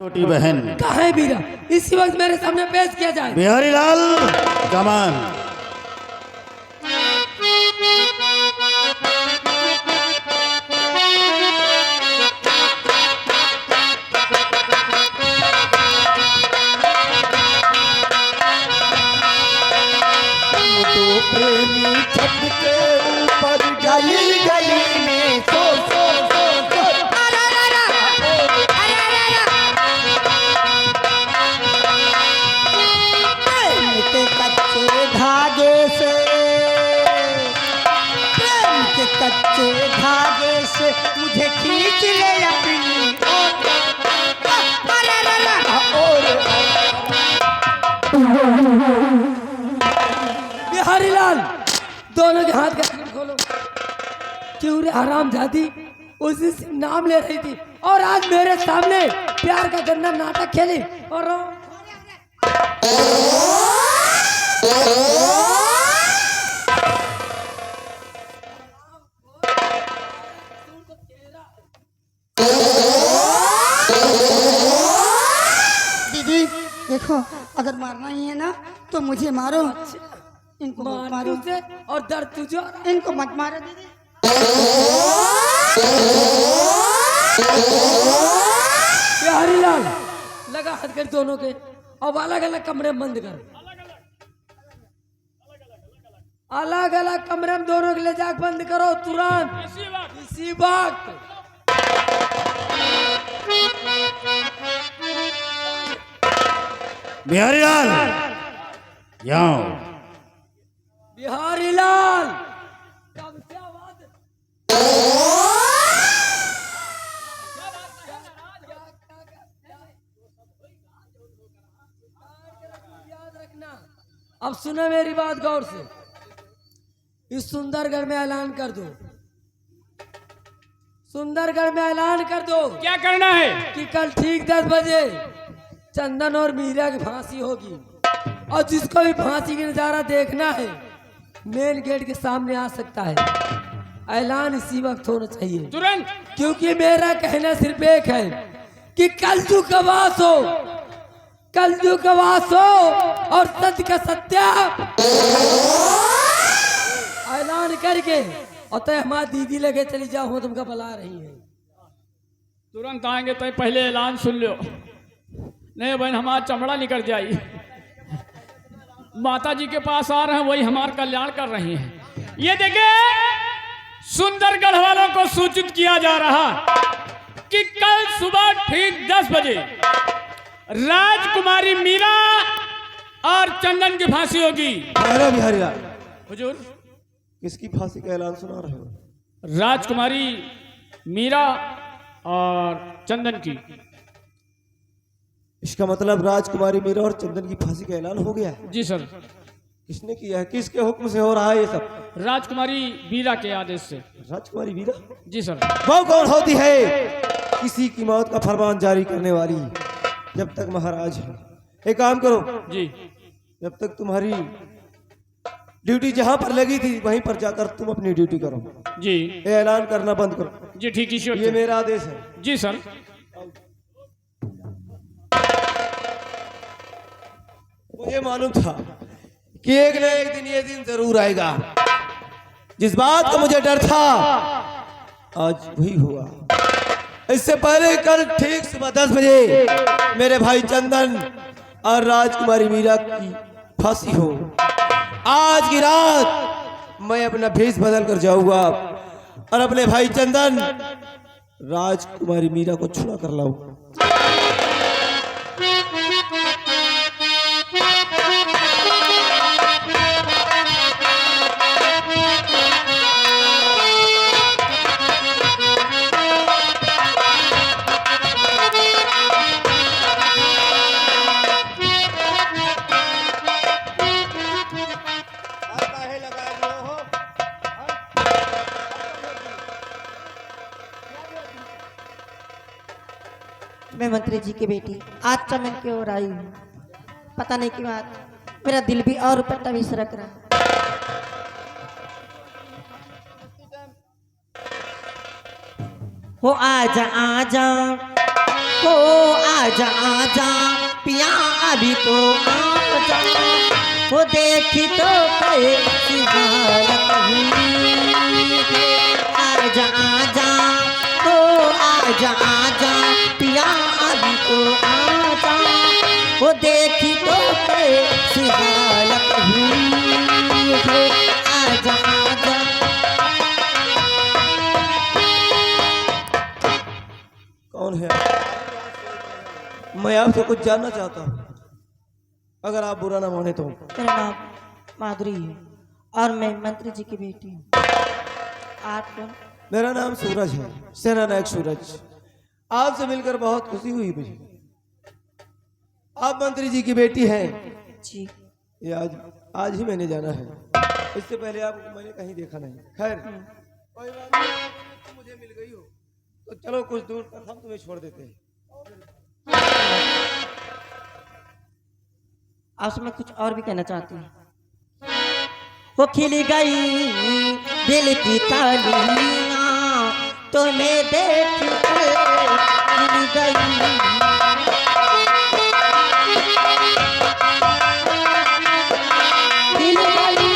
छोटी बहन कहाँ है मीरा? इसी वक्त मेरे सामने पेश किया जाए। बिहारी लाल कमान। प्रेमी छत के ऊपर गली गली में सो सो सो सो प्रेम के कच्चे धागे से, प्रेम के कच्चे धागे से मुझे खींच ले अपनी बिहारी लाल, दोनों के हाथ का खोलो। क्यों रे हराम जाती, उसी से नाम ले रही थी और आज मेरे सामने प्यार का गंदा नाटक खेली। और दीदी देखो, अगर मारना ही है ना तो मुझे मारो, इनको मत मारो। तुझे और दर्द तुझे, इनको मत मारो दीदी। बिहारी लाल, लगा हाथ कर दोनों के, अब अलग अलग कमरे में बंद कर। अलग अलग कमरे में दोनों के ले जाकर बंद करो तुरंत, इसी वक्त। बिहारी लाल यहाँ बिहारी लाल, कब से आवाज याद रखना। अब सुनो मेरी बात गौर से, इस सुंदरगढ़ में ऐलान कर दो, सुंदरगढ़ में ऐलान कर दो। क्या करना है? कि कल ठीक 10 बजे चंदन और मीरा की फांसी होगी, और जिसको भी फांसी की नजारा देखना है मेन गेट के सामने आ सकता है। ऐलान इसी वक्त होना चाहिए तुरंत। क्योंकि मेरा कहना सिर्फ एक है कि कलयुग का वास हो, कलयुग का वास हो और सत्य का सत्य ऐलान करके और तय हमारी दीदी लगे चली जाओ, हो तुमका बुला रही है। तुरंत आएंगे तो पहले ऐलान सुन लो, नहीं बहन हमारा चमड़ा निकल जाई। माता जी के पास आ रहे हैं, वही हमारा कल्याण कर रही हैं। ये देखिए, सुंदरगढ़ वालों को सूचित किया जा रहा कि कल सुबह ठीक 10 बजे राजकुमारी मीरा और चंदन की फांसी होगी। अरे बिहारी लाल, हुजूर, किसकी फांसी का ऐलान सुना रहे हो? राजकुमारी मीरा और चंदन की। इसका मतलब राजकुमारी मीरा और चंदन की फांसी का ऐलान हो गया है। जी सर। किसने किया है? किसके हुक्म से हो रहा है ये सब? राजकुमारी मीरा के आदेश से। राजकुमारी मीरा? जी सर। वो कौन होती है किसी की मौत का फरमान जारी करने वाली? जब तक महाराज है, एक काम करो जी, जब तक तुम्हारी ड्यूटी जहां पर लगी थी वहीं पर जाकर तुम अपनी ड्यूटी करो। जी ये ऐलान करना बंद करो। जी, ठीक ईश्वर। ये मेरा आदेश है। जी सर। मुझे मालूम था कि एक न एक दिन ये दिन जरूर आएगा। जिस बात का मुझे डर था आज वही हुआ। इससे पहले कल ठीक सुबह 10 बजे मेरे भाई चंदन और राजकुमारी मीरा की फांसी हो। आज की रात मैं अपना भेष बदल कर जाऊंगा और अपने भाई चंदन राजकुमारी मीरा को छुड़ा कर लाऊंगा। मैं मंत्री जी की बेटी आज चमन की ओर आई हूँ। पता नहीं क्यों आज मेरा दिल भी और ऊपर तभी सरक रहा। हो आजा आजा, हो आजा आजा पिया अभी तो आजा, वो देखी तो कैसी हालत हुई है। आजा आजा हो आजा आजा पिया अभी तो आजा, वो देखी तो कैसी हालत हुई है। आजा आजा। कौन है? मैं आपसे कुछ जानना चाहता हूँ, अगर आप बुरा ना माने तो। मेरा नाम माधुरी है और मैं मंत्री जी की बेटी हूँ। आप कौन? मेरा नाम सूरज है, सेना नायक सूरज। आपसे मिलकर बहुत खुशी हुई मुझे। आप मंत्री जी की बेटी हैं। जी। ये आज ही मैंने जाना है, इससे पहले आपको मैंने कहीं देखा नहीं। खैर कोई बात नहीं, तुम मुझे मिल गई हो तो चलो कुछ दूर तक हम तुम्हें छोड़ देते हैं। आपसे मैं कुछ और भी कहना चाहती हूँ। वो खिल गई दिल की कलियां तुम्हें देख कर खिल गई। खिल गई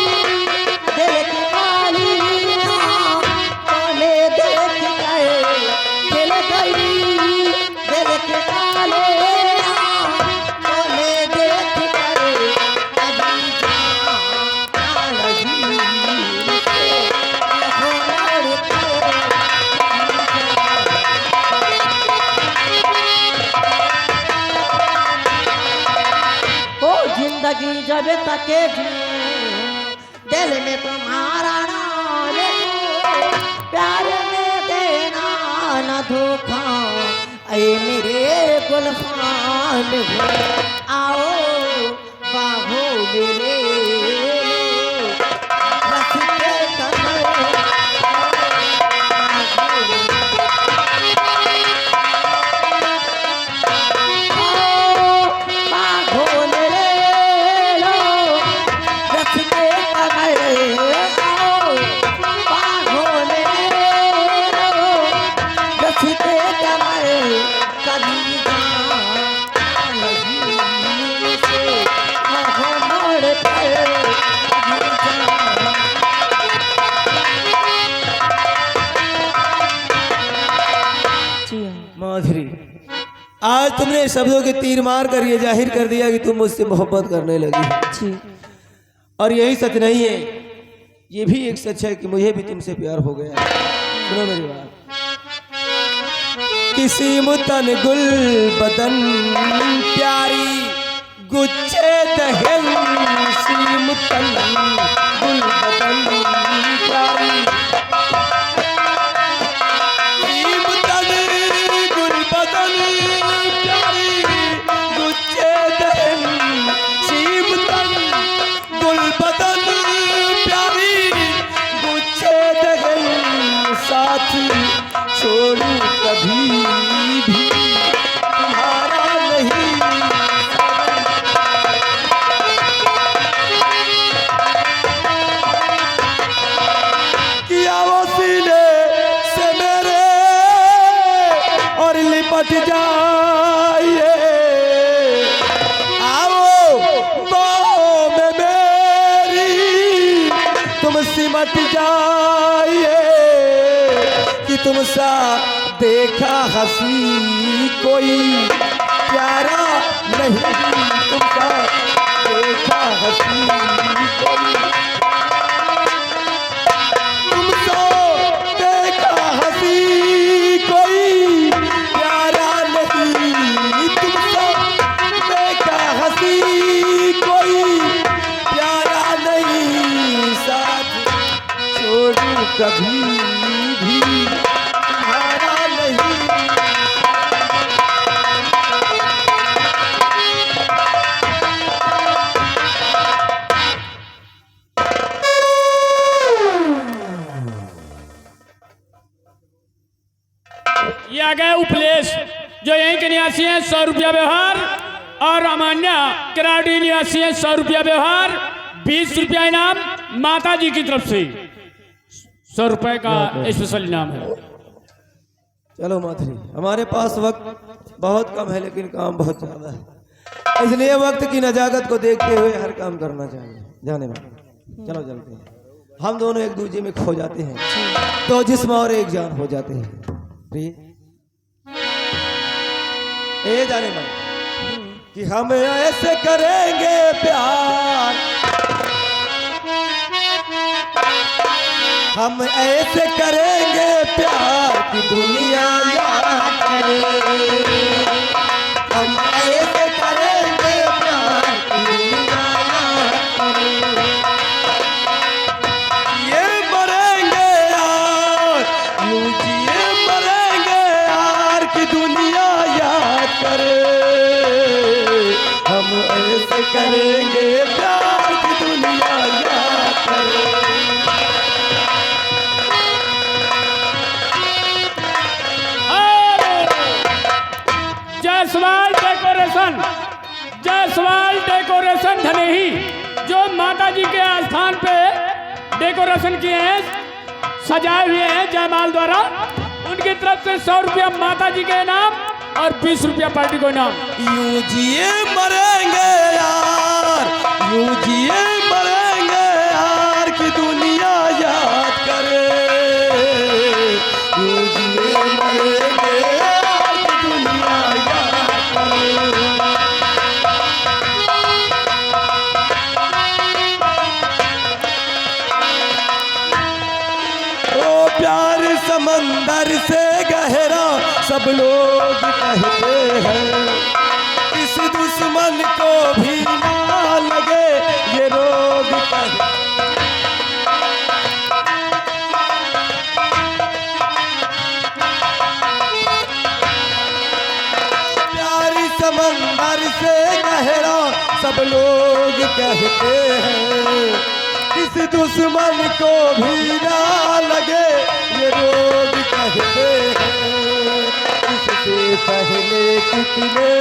दिल की कलियां तुम्हें देख कर खिल गई। दिल की कलियां तुम्हें देख कर अभी जाना लगी ओ जिंदगी जब तक दिल में तुम्हारा नाम है, प्यार में देना न धोखा ऐ मेरे गुलफान हो। आओ बाहों में ले लो रस के कमर। माधुरी, आज तुमने शब्दों के तीर मार कर ये जाहिर कर दिया कि तुम मुझसे मोहब्बत करने लगी हो। जी। और यही सच नहीं है, ये भी एक सच है कि मुझे भी तुमसे प्यार हो गया। सुनो मेरी बात। किसी मुतन गुल बदन प्यारी गुच्छे दहन, किसी मुतन गुल बदन प्यारी, किसी मुतन गुल बदन प्यारी गुच्छे दहन, किसी मुतन गुल बदन प्यारी गुच्छे दहन, साथ छोड़ू कभी भी तुम्हारा नहीं। किया वो सीने से मेरे और लिपट जाइए, आओ बाहों में मेरी तुम सिमट जाइए, कि तुम सा देखा हंसी कोई प्यारा नहीं, तुम सा देखा हंसी कोई, तुम सा देखा हंसी कोई प्यारा नहीं, तुम सा देखा हंसी कोई प्यारा नहीं, साथ छोड़ू कभी भी तुम्हारा नहीं। ये आ गए उपलेश, जो यहीं के निवासी हैं, 100 रुपया व्यवहार। और अमान्या किराड़ी निवासी हैं, 100 रुपया व्यवहार, 20 रुपया इनाम माता जी की तरफ से। 100 रुपए का स्पेशल इनाम है। चलो माधुरी, हमारे पास वक्त बहुत कम है लेकिन काम बहुत ज्यादा है, इसलिए वक्त की नजाकत को देखते हुए हर काम करना चाहिए। जाने में चलो चलते हैं। हम दोनों एक दूसरे में खो जाते हैं तो जिस्म और एक जान हो जाते हैं। प्रिय ए जाने में कि हम ऐसे करेंगे प्यार, हम ऐसे करेंगे प्यार कि दुनिया याद करे, हम ऐसे करेंगे प्यार कि दुनिया याद करे। ये मरेंगे यार, यूं जिए मरेंगे यार कि दुनिया याद करे, हम ऐसे करेंगे प्यार कि दुनिया याद करे। जायसवाल डेकोरेशन धनेही जो माता जी के स्थान पे डेकोरेशन किए हैं, सजाए हुए हैं जयमाल द्वारा, उनकी तरफ से 100 रुपया माता जी के नाम और 20 रुपया पार्टी को नाम। यूं जिए मरेंगे यार, यूं जिए मरेंगे यार कि दुनिया याद करे, यूं जिए मरेंगे यार कि दुनिया याद करे। ओ प्यार समंदर से गहरा सब लोग कहते हैं, किस दुश्मन को भी ना लगे ये रोग कहते। प्यार समंदर से गहरा सब लोग कहते हैं, किस दुश्मन को भी ना लगे ये रोग कहते हैं। इससे पहले कितने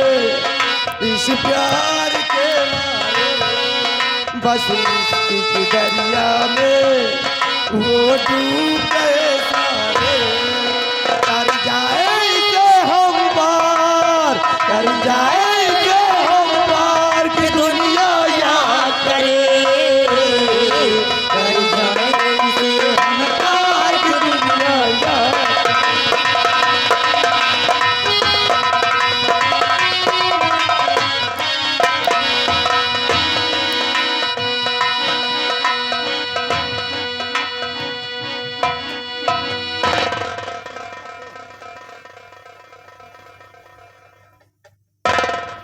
इस प्यार के मारे बस इस दरिया में वो डूब गए सारे। कर जाएंगे हम पार, कर जाएंगे हम पार कि दुनिया याद करे, कर जाएंगे हम पार कि दुनिया याद।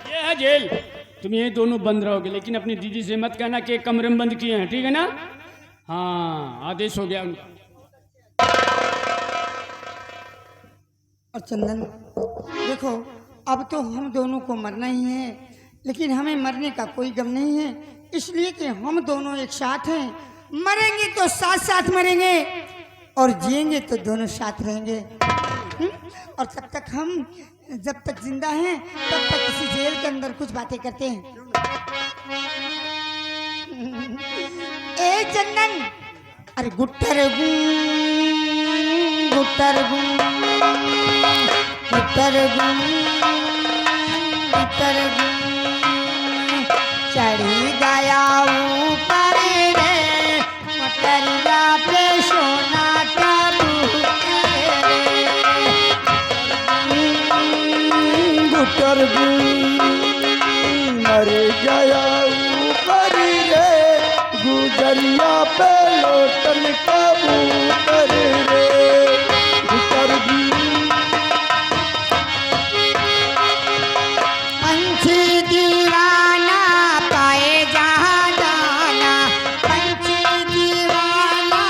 ये है जेल, तुम ये दोनों बंद रहोगे, लेकिन अपनी दीदी से मत कहना कि एक कमरे में बंद किए हैं, ठीक है ना? हाँ, आदेश हो गया उनका। और चंदन देखो, अब तो हम दोनों को मरना ही है, लेकिन हमें मरने का कोई गम नहीं है, इसलिए कि हम दोनों एक साथ हैं। मरेंगे तो साथ साथ मरेंगे और जिएंगे तो दोनों साथ रहेंगे। और तब तक हम जब तक जिंदा हैं तब तक इसी जेल के अंदर कुछ बातें करते हैं। ए चंदन, अरे गुट्टर गुट्टर गुट्टर गुट्टर चढ़ी गया ऊपर रे मटरिया पे सोना का गुटर मर गया ऊपर रे गुजरिया पे लोटन कबूतर रे गुटर पंछी दीवाना पाए जहाँ जाना, पंछी दीवाना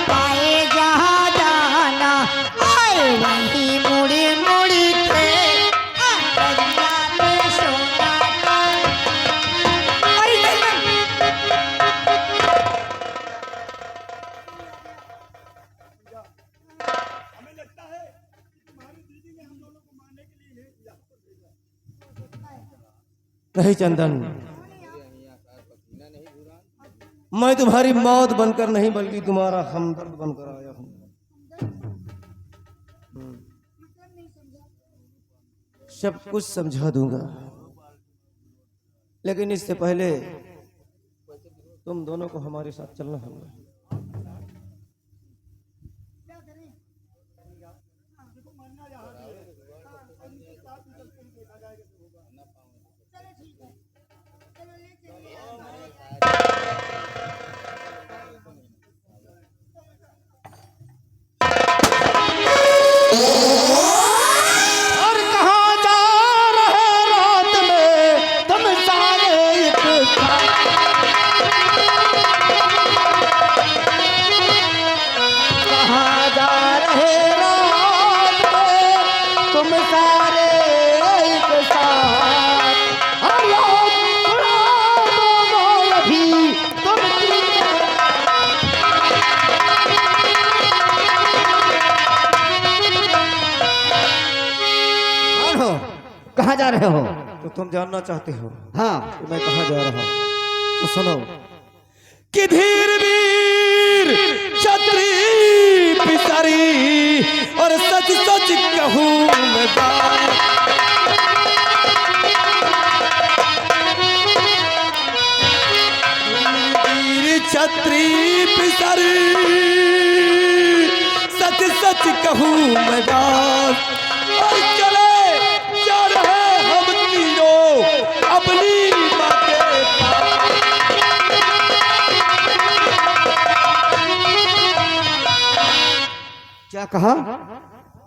पाए जहाँ जाना, आए वहीं मुड़ी मुड़ी थे दरिया पे सोना का। अरे नहीं चंदन, मैं तुम्हारी मौत बनकर नहीं बल्कि तुम्हारा हमदर्द बनकर आया हूँ। सब कुछ समझा दूंगा, लेकिन इससे पहले तुम दोनों को हमारे साथ चलना होगा। और कहाँ जा रहे रात में तुम सारे एक साथ? कहाँ जा रहे रात में तुम सारे एक साथ? अरे उड़ा दो अभी तुम कौन हो? कहाँ जा रहे हो? तो तुम जानना चाहते हो हाँ, कि मैं कहाँ जा रहा हूँ? तो सुनो कि धीर वीर क्षत्रिय पिसारी और सच सच कहूँ मैं बात। वीर क्षत्रिय पिसारी सच सच कहूँ मैं बात। और चले जा रहे हम तीनों अपनी बातें पास। क्या कहा?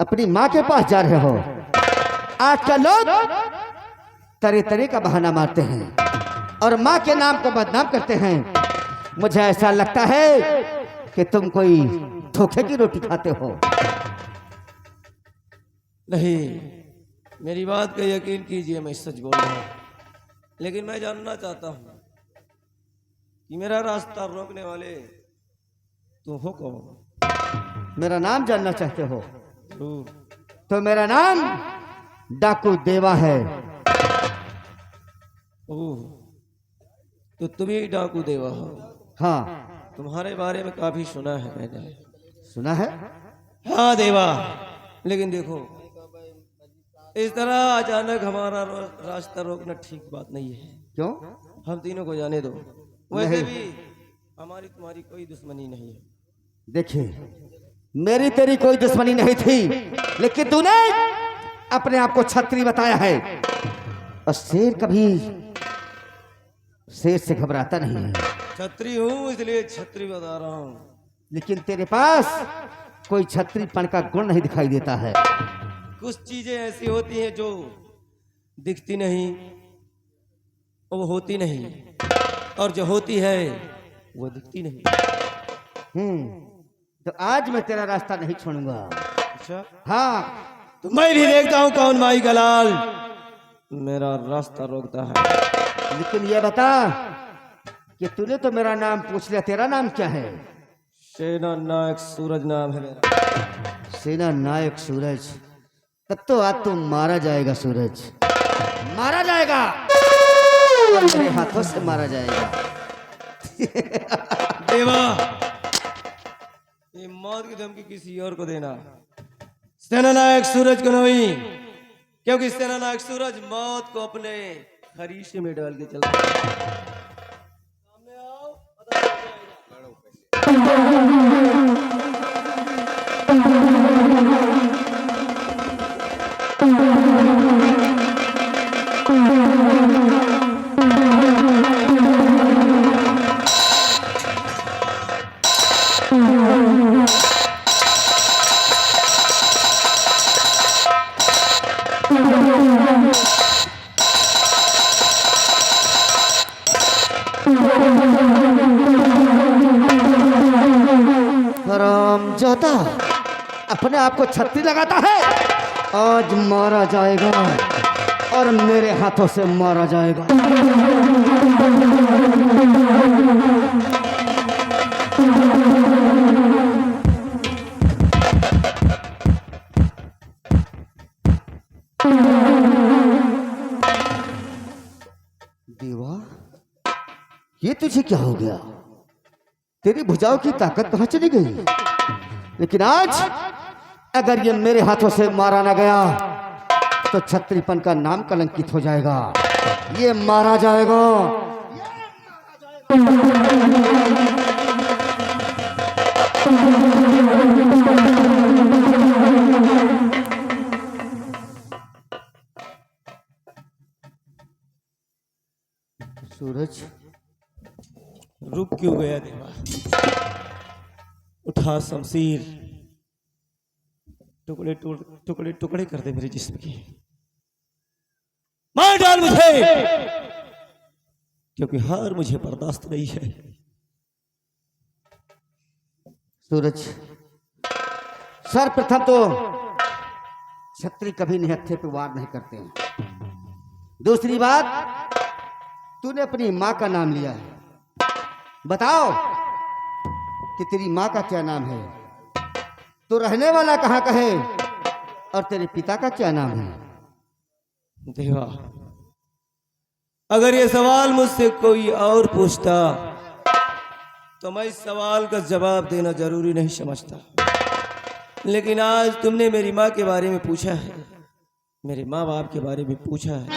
अपनी माँ के पास जा रहे हो? आजकल लोग तरह तरह का बहाना मारते हैं और माँ के नाम को बदनाम करते हैं। मुझे ऐसा लगता है कि तुम कोई धोखे की रोटी खाते हो। नहीं, मेरी बात का यकीन कीजिए, मैं सच बोल रहा हूँ। लेकिन मैं जानना चाहता हूँ कि मेरा रास्ता रोकने वाले तुम हो कौन? मेरा नाम जानना चाहते हो? जरूर। तो मेरा नाम डाकू देवा है। ओह, तो तुम ही डाकू देवा हो। हाँ, तुम्हारे बारे में काफी सुना है मैंने। सुना है? हाँ देवा, लेकिन देखो इस तरह अचानक हमारा रास्ता रोकना ठीक बात नहीं है। क्यों? हम तीनों को जाने दो। वैसे नहीं। भी हमारी तुम्हारी कोई दुश्मनी नहीं है। देखिए, मेरी तेरी कोई दुश्मनी नहीं थी, लेकिन तूने अपने आप को छत्री बताया है। और शेर कभी शेर से घबराता नहीं है। छत्री हूँ इसलिए छत्री बता रहा हूँ। लेकिन तेरे पास कोई छत्रीपन का गुण नहीं दिखाई देता है। कुछ चीजें ऐसी होती हैं जो दिखती नहीं, वो होती नहीं, और जो होती है वो दिखती नहीं। तो आज मैं तेरा रास्ता नहीं छोड़ूंगा। अच्छा, हाँ, तो मैं भी देखता हूँ कौन माई का लाल मेरा रास्ता रोकता है। लेकिन ये बता कि तूने तो मेरा नाम पूछ लिया, तेरा नाम क्या है? सेना नायक सूरज नाम है मेरा। सेना नायक सूरज। तब तो आज तो मारा जाएगा सूरज, मारा जाएगा और मेरे हाथों से मारा जाएगा। देवा, ये मौत की धमकी किसी और को देना, सेना नायक सूरज को नहीं, क्योंकि सेना नायक सूरज मौत को अपने खरीशे में डाल के चलता है। सामने आओ, पता चल जाएगा। हरामजादा, अपने आप को छत्ती लगाता है। आज मारा जाएगा और मेरे हाथों से मारा जाएगा। देवा, ये तुझे क्या हो गया? तेरी भुजाओं की ताकत कहाँ चली गई? लेकिन आज अगर ये मेरे हाथों से मारा ना गया तो छत्रीपन का नाम कलंकित हो जाएगा, ये मारा जाएगा। सूरज रुक क्यों गया देवा? उठा शमशीर, टुकड़े टुकड़े टुकड़े कर दे मेरे जिस्म के, मार डाल मुझे, क्योंकि हार मुझे बर्दाश्त नहीं है। सूरज, सर्वप्रथम तो छत्री कभी निहत्थे पे वार नहीं करते हैं। दूसरी बात, तूने अपनी माँ का नाम लिया है, बताओ कि तेरी माँ का क्या नाम है, तो रहने वाला कहाँ का है, और तेरे पिता का क्या नाम है? देवा, अगर ये सवाल मुझसे कोई और पूछता तो मैं इस सवाल का जवाब देना जरूरी नहीं समझता, लेकिन आज तुमने मेरी माँ के बारे में पूछा है, मेरे माँ बाप के बारे में पूछा है,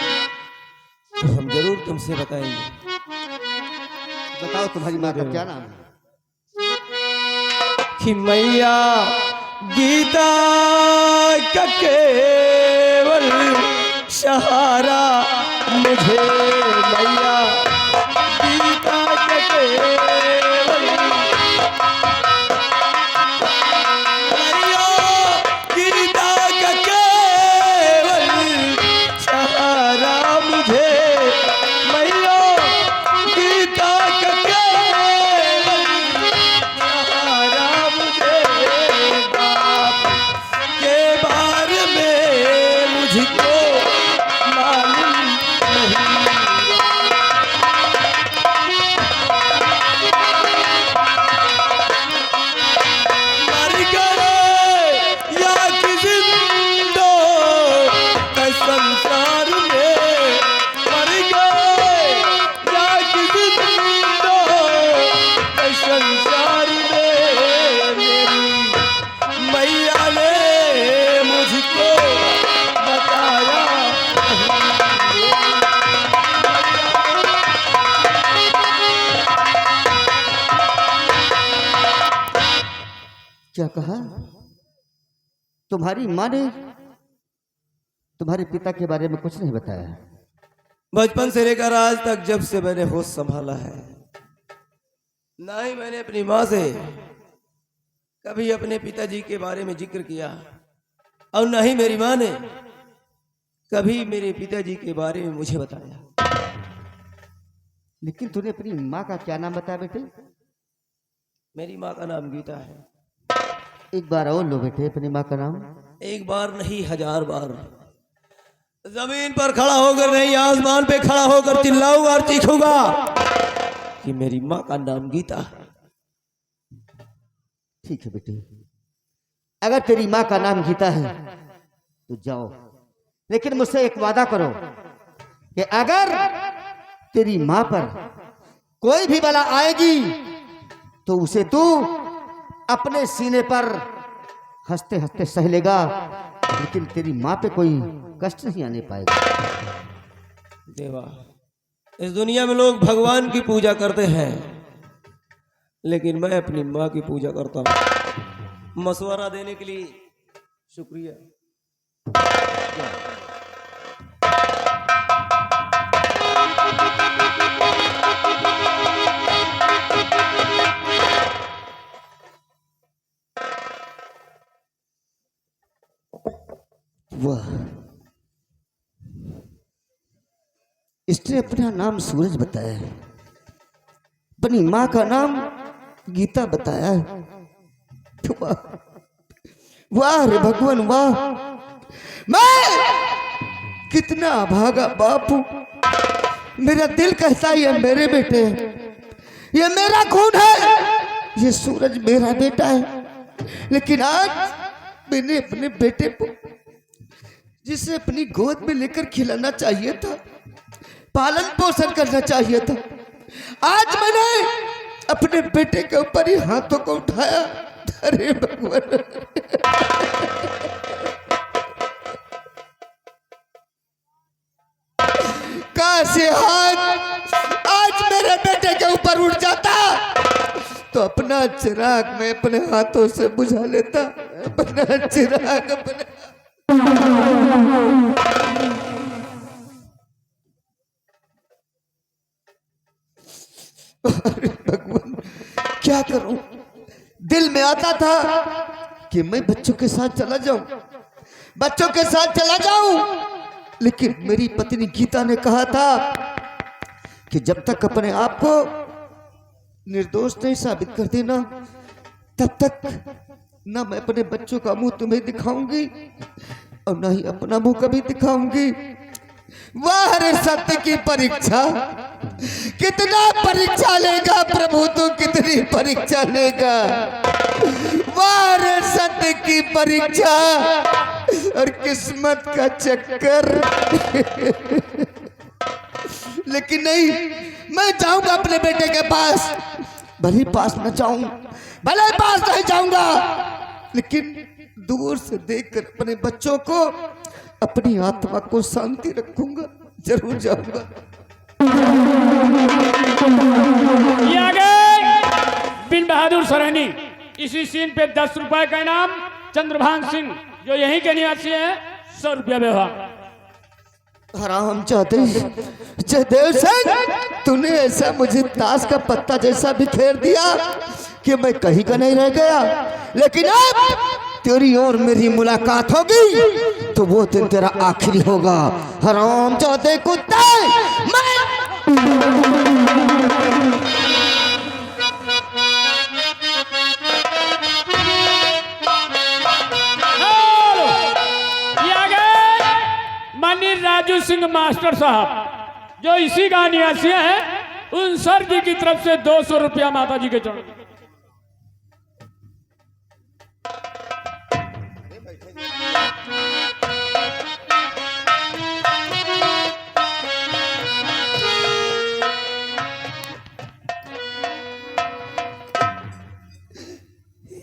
तो हम जरूर तुमसे बताएंगे। बताओ तुम्हारी माँ का क्या नाम है? कि मैया गीता का केवल सहारा मुझे, मैया गीता का केवल, मैया गीता का केवल सहारा मुझे, मैया गीता का केवल सहारा मुझे, बाप के बारे में मुझको मालूम नहीं। मर गए या कि जिंदा है संसार में, मर गए या कि जिंदा है संसार में, मेरी मैया ने मुझको बताया क्या कहा? तुम्हारी माँ ने तुम्हारे पिता के बारे में कुछ नहीं बताया? बचपन से लेकर आज तक जब से मैंने होश संभाला है, ना ही मैंने अपनी माँ से कभी अपने पिताजी के बारे में जिक्र किया, और ना ही मेरी माँ ने कभी मेरे पिताजी के बारे में मुझे बताया। लेकिन तूने अपनी माँ का क्या नाम बताया बेटे? मेरी माँ का नाम गीता है। एक बार और लो बेटे अपनी माँ का नाम। एक बार नहीं, 1000 बार। जमीन पर खड़ा होकर नहीं, आसमान पे खड़ा होकर चिल्लाऊंगा और चीखूंगा कि मेरी माँ का नाम गीता है। ठीक है बेटे, अगर तेरी माँ का नाम गीता है तो जाओ, लेकिन मुझसे एक वादा करो कि अगर तेरी माँ पर कोई भी बला आएगी तो उसे तू अपने सीने पर हंसते हंसते सह लेगा, लेकिन तेरी माँ पे कोई कष्ट नहीं आने पाएगा। देवा, इस दुनिया में लोग भगवान की पूजा करते हैं, लेकिन मैं अपनी माँ की पूजा करता हूँ। मशवरा देने के लिए शुक्रिया। वाह, इसने अपना नाम सूरज बताया है, अपनी माँ का नाम गीता बताया है। वाह वाह रे भगवान वाह, मैं कितना भागा बाप हूं। मेरा दिल कहता है ये मेरे बेटे हैं, ये मेरा खून है, ये सूरज मेरा बेटा है, लेकिन आज मैंने अपने बेटे को जिसे अपनी गोद में लेकर खिलाना चाहिए था, पालन पोषण करना चाहिए था, आज मैंने अपने बेटे के ऊपर ही हाथों को उठाया। अरे भगवान, काश ये हाथ आज मेरे बेटे के ऊपर उठ जाता तो अपना चिराग मैं अपने हाथों से बुझा लेता। अपना चिराग अपने अरे भगवान क्या करूं। दिल में आता था कि मैं बच्चों के साथ चला जाऊं, बच्चों के साथ चला जाऊं, लेकिन मेरी पत्नी गीता ने कहा था कि जब तक अपने आप को निर्दोष नहीं साबित कर देना तब तक ना मैं अपने बच्चों का मुंह तुम्हें दिखाऊंगी और ना ही अपना मुंह कभी दिखाऊंगी। वाह रे सत्य की परीक्षा, कितना परीक्षा लेगा प्रभु, तू कितनी परीक्षा लेगा। वाह रे सत्य की परीक्षा और किस्मत का चक्कर। लेकिन नहीं, मैं जाऊंगा अपने बेटे के पास, भले पास न जाऊं, भले पास नहीं जाऊंगा, लेकिन दूर से देखकर अपने बच्चों को, अपनी आत्मा को शांति रखूंगा, जरूर जाऊंगा। ये आ गए बिन बहादुर सरहनी। इसी सीन पे 10 रुपए का इनाम। चंद्रभान सिंह जो यहीं के निवासी हैं, 100 रुपया व्यवहार। हराम चाहते जयदेव सिंह, तूने ऐसा मुझे ताश का पत्ता जैसा बिखेर दिया कि मैं कहीं का नहीं रह गया। लेकिन अब तेरी और मेरी मुलाकात होगी तो वो दिन तेरा आखिरी होगा। हराम चाहते कुत्ते, राजू सिंह मास्टर साहब जो इसी का निवासी हैं, उन सर जी की तरफ से 200 रुपया माता जी के चरण।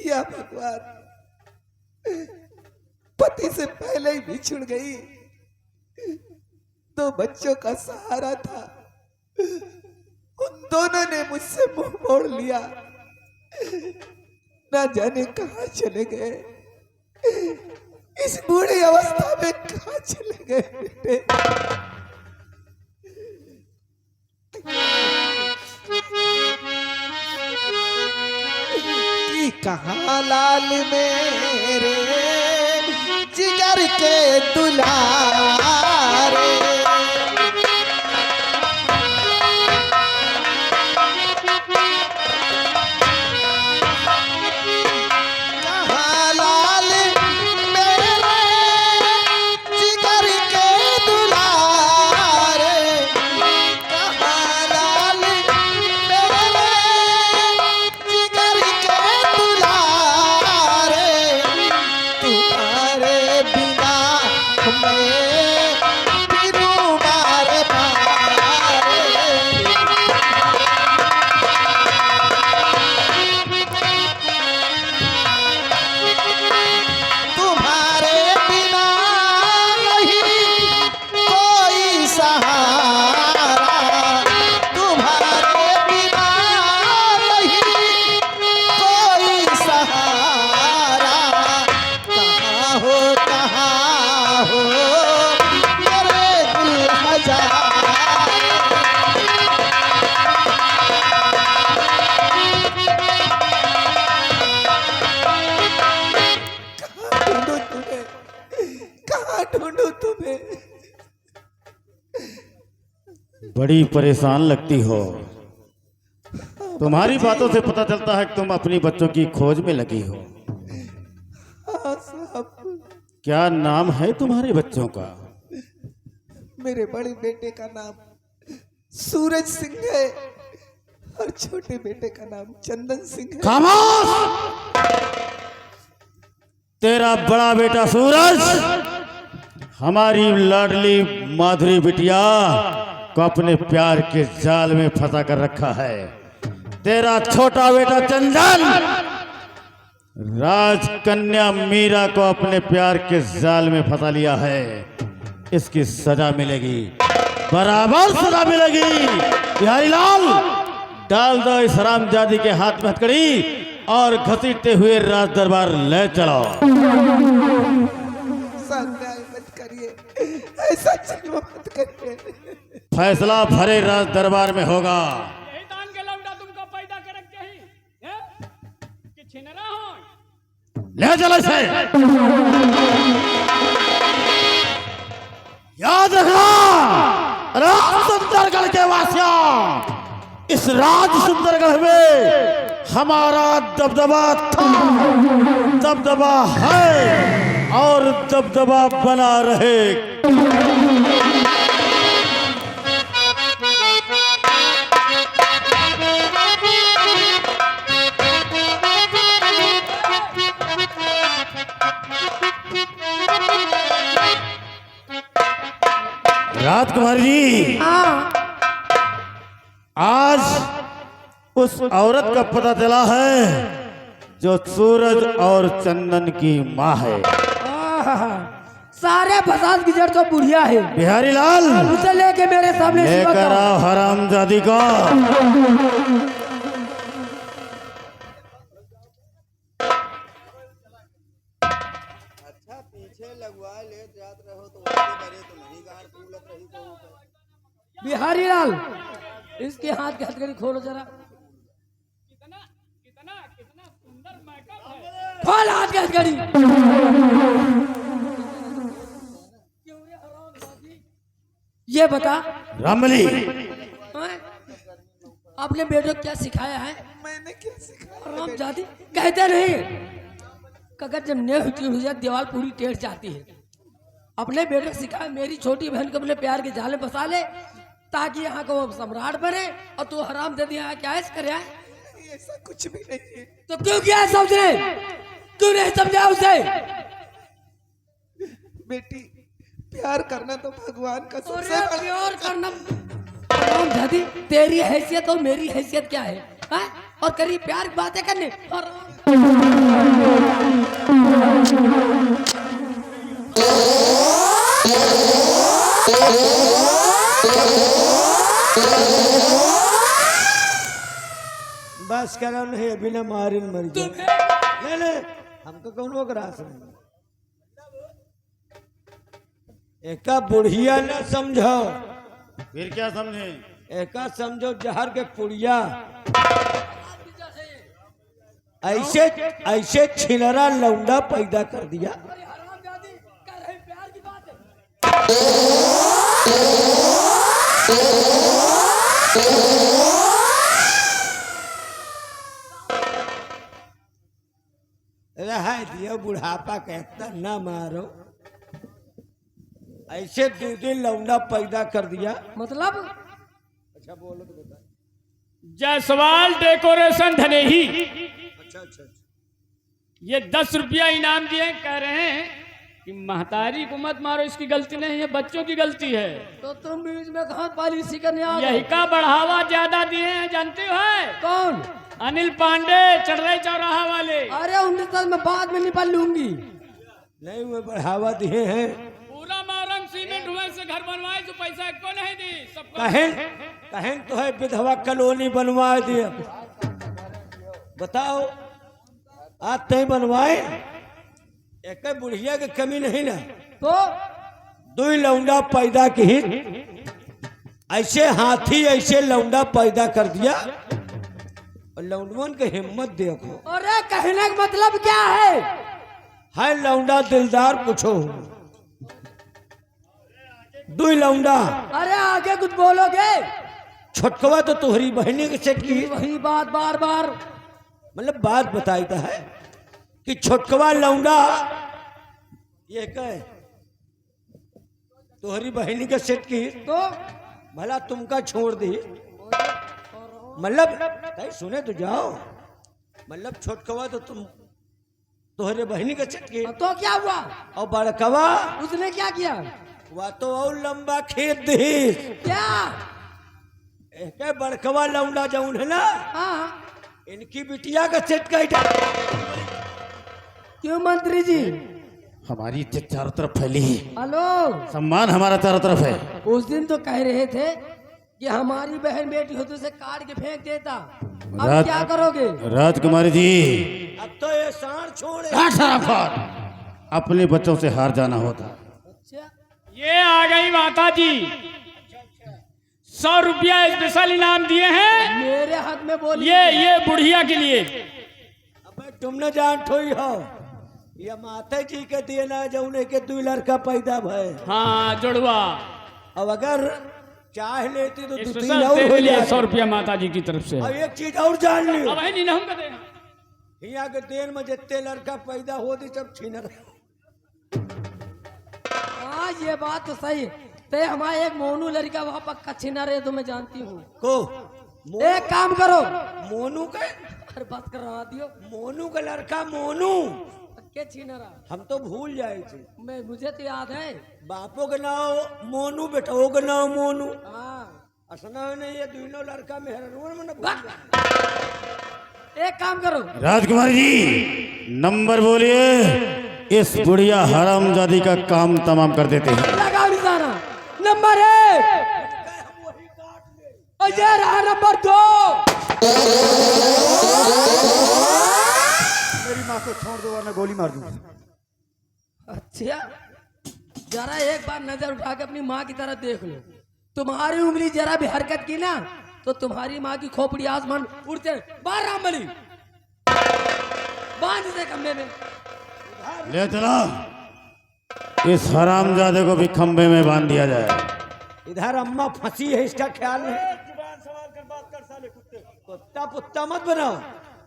या भगवान, पति से पहले ही बिछुड़ गई, 2 बच्चों का सहारा था, उन दोनों ने मुझसे मुंह मोड़ लिया, ना जाने कहां चले गए, इस बूढ़ी अवस्था में कहां चले गए बेटे। कि कहां लाल मेरे जिगर के दुलारे, कहां लाल मेरे जिगर के दुलारे, कहां लाल मेरे जिगर के दुलारे, तुम्हारे बिना मैं फिरूं मारे पारे। तुम्हारे बिना नहीं कोई सहारा, तुम्हारे बिना नहीं कोई सहारा, कहाँ हो मेरे दिल हजार। कहाँ ढूंढूं तुम्हें? बड़ी परेशान लगती हो। तुम्हारी बातों से पता चलता है कि तुम अपनी बच्चों की खोज में लगी हो। हाँ साहब, क्या नाम है तुम्हारे बच्चों का? मेरे बड़े बेटे का नाम सूरज सिंह है और छोटे बेटे का नाम चंदन सिंह है। खामोश! तेरा बड़ा बेटा सूरज हमारी लाडली माधुरी बिटिया को अपने प्यार के जाल में फंसा कर रखा है। तेरा छोटा बेटा चंदन राजकन्या मीरा को अपने प्यार के जाल में फंसा लिया है। इसकी सजा मिलेगी। बराबर सजा मिलेगी। बिहारी लाल, डाल दो इस हरामजादी के हाथ में हथकड़ी और घसीटते हुए राज दरबार ले चलो। मत करिए, ऐसा जुल्म मत करिए। फैसला भरे राज दरबार में होगा। यही दान के लौंडा तुमको पैदा कर रखे हैं कि छिनरा हो। ले चलो इसे। याद रखना राज सुंदरगढ़ के वासियों, इस राज सुंदरगढ़ में हमारा दबदबा था, दबदबा है और दबदबा बना रहे। राजकुमारी जी, आज उस औरत का पता चला है जो सूरज और चंदन की माँ है। सारे फसाद की जड़ तो बुढ़िया है। बिहारी लाल, उसे लेके मेरे सामने लेकर आओ हरामजादी को। बिहारी लाल, इसके हाथ के हथकड़ी खोलो जरा। कितना कितना कितना सुंदर मेकअप है। खोल हाथ के हथकड़ी। ये बता रमली, आपने बेटो को क्या सिखाया है? मैंने क्या सिखाया? हरामजादी कहते नहीं, कगर जब नेह हुई जाए दीवार पूरी टेढ़ जाती है। अपने बेटे को सिखाया मेरी छोटी बहन को अपने प्यार के जाले फंसा ले ताकि यहाँ का वो सम्राट बने, और तू हराम दे दिया क्या ऐसा करे? ऐसा कुछ भी नहीं है। तो क्यों किया है समझने? क्यों नहीं समझा उसे? बेटी, प्यार करना तो भगवान का सबसे अरे प्यार करना, हरामजादी तेरी हैसियत और मेरी हैसियत क्या है, हाँ? और करी प्यार की बातें करने। बस करो नहीं, अभी ना मारिन मर जाए। ले हमको कौन वो करा समझ एका बुढ़िया न समझो। फिर क्या समझे? एका समझो जहर के पुड़िया। ऐसे ऐसे छिनरा लौंडा पैदा कर दिया। रहा दिया बुढ़ापा कहता ना मारो। ऐसे दूधी लौंडा पैदा कर दिया। मतलब अच्छा बोलो तो बता। जायसवाल डेकोरेशन धनेही, अच्छा ये 10 रुपया इनाम दिए। कह रहे हैं कि महतारी को मत मारो, इसकी गलती नहीं है, बच्चों की गलती है। तो तुम बीच में कहाँ पॉलिसी करने आ गए? यही का बढ़ावा ज्यादा दिए हैं, जानते हो? कौन? अनिल पांडे, चढ़ाई चौराहा वाले। अरे उनके साथ मैं बाद में निपल लूंगी। नहीं वो बढ़ावा दिए हैं। पूरा मारन सीमेंट हुए से घर बनवाए तो पैसा को नहीं दी सबको। कहें तो है विधवा कॉलोनी बनवा दिया। बताओ आज तय बनवाए, एक बुढ़िया की कमी नहीं ना। तो दो लौंडा पैदा की, ऐसे हाथी ऐसे लौंडा पैदा कर दिया। और लौंडवन की हिम्मत देखो। अरे कहने का मतलब क्या है? है लौंडा दिलदार पूछो। दो लौंडा। अरे आगे कुछ बोलोगे? छोटकवा तो तुम्हारी बहनी के सेट की। वही बात बार बार मतलब बात बताईता है कि छोटकवा लौंडा ये कहे तुम्हारी बहनी के सेट की तो भला तुमका छोड़ दी। मतलब सुने तो जाओ। मतलब छोटकवा तो तुम्हारे बहनी के सेट की। तो क्या हुआ? और बड़कवा उसने क्या किया? वह तो और लंबा खेत दी। क्या? एक बड़कवा लौंडा जाऊन है ना, हाँ। इनकी बिटिया का सेट का क्यों मंत्री जी? हमारी इज्जत चारों तरफ फैली है, हेलो, सम्मान हमारा चारों तरफ है। उस दिन तो कह रहे थे कि हमारी बहन बेटी हो तो उसे काट के फेंक देता, अब राज- क्या करोगे? राजकुमारी जी, अब तो ये साण छोड़े। अपने बच्चों से हार जाना होता। अच्छा, ये आ गई माता जी, 100 रुपया स्पेशल इनाम दिए हैं। मेरे हक में बोलिए। ये बुढ़िया के लिए। अबे तुमने जान ठोई हो, ये माता जी के दिए ना जौने के 2 लड़का पैदा भय। हाँ, जुड़वा अब अगर चाह लेती तो 2-3 स्पेशल और हो तेरे लिए जाए। 100 रुपया माता जी की तरफ से। अब एक चीज और जान लियो, अब है नहीं ना हम कहते हैं। यहाँ के देन में जितने लड़का पैदा होती सब छीन रहे। हाँ, ये बात तो सही। ते हमारा एक मोनू लड़का वहाँ पक्का छिना रहे तो मैं जानती हूँ। को एक काम करो, मोनू के अरे बात करवा दियो, मोनू का लड़का मोनू पक्के छीना रहा। हम तो भूल जाए थे। मुझे तो याद है। बापो के नाम मोनू, बेटो के नाम मोनू। हाँ, असना ने ये दोनों लड़का मेहरबान में एक काम करो, राजकुमारी जी, नंबर बोलिए, इस बुढ़िया हरामजादी का काम तमाम कर देते हैं। लगाओ निशाना। नंबर 1 और ये रहा नंबर 2। मेरी माँ को छोड़ दो वरना गोली मार दूंगा। अच्छा, जरा एक बार नजर उठा के अपनी माँ की तरफ देख लो। तुम्हारी उंगली जरा भी हरकत की ना तो तुम्हारी माँ की खोपड़ी आसमान उड़ते। बाहर रामबली, बांध दे खंबे में। ले चलो, इस हरामजादे को भी खंबे में बांध दिया जाए। इधर अम्मा फंसी है, इसका ख्याल नहीं। कुत्ता पुत्ता मत बनाओ,